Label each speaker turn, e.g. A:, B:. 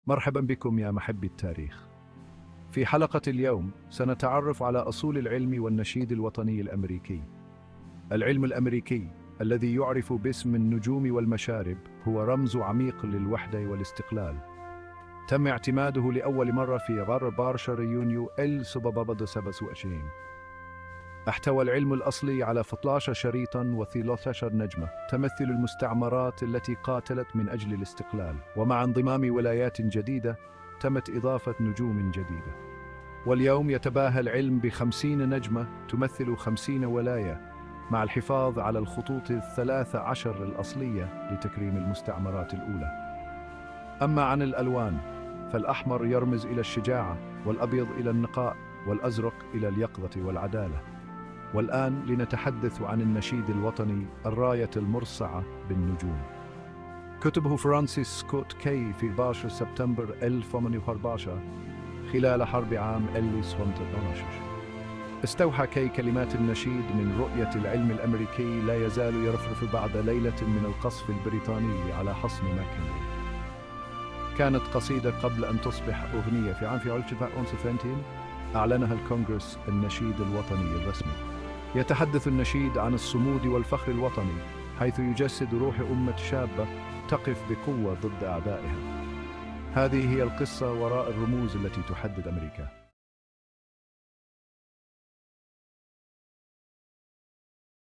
A: مرحبا بكم يا محبي التاريخ. في حلقة اليوم سنتعرف على أصول العلم والنشيد الوطني الأمريكي. العلم الأمريكي الذي يعرف باسم النجوم والمشارب هو رمز عميق للوحدة والاستقلال. تم اعتماده لأول مرة في 14 يونيو 1727. احتوى العلم الأصلي على 12 شريطاً و13 نجمة تمثل المستعمرات التي قاتلت من أجل الاستقلال، ومع انضمام ولايات جديدة تمت إضافة نجوم جديدة. واليوم يتباهى العلم ب50 نجمة تمثل 50 ولاية، مع الحفاظ على الخطوط 13 الأصلية لتكريم المستعمرات الأولى. أما عن الألوان فالأحمر يرمز إلى الشجاعة، والأبيض إلى النقاء، والأزرق إلى اليقظة والعدالة. والآن لنتحدث عن النشيد الوطني الراية المرصعة بالنجوم. كتبه فرانسيس سكوت كي في 12 سبتمبر 1814 خلال حرب عام 1812. استوحى كي كلمات النشيد من رؤية العلم الأمريكي لا يزال يرفرف بعد ليلة من القصف البريطاني على حصن ماكنزي. كانت قصيدة قبل أن تصبح أغنية. في عام 1920 أعلنها الكونغرس النشيد الوطني الرسمي. يتحدث النشيد عن الصمود والفخر الوطني، حيث يجسد روح أمة شابة تقف بقوة ضد أعدائها. هذه هي القصة وراء الرموز التي تحدد أمريكا.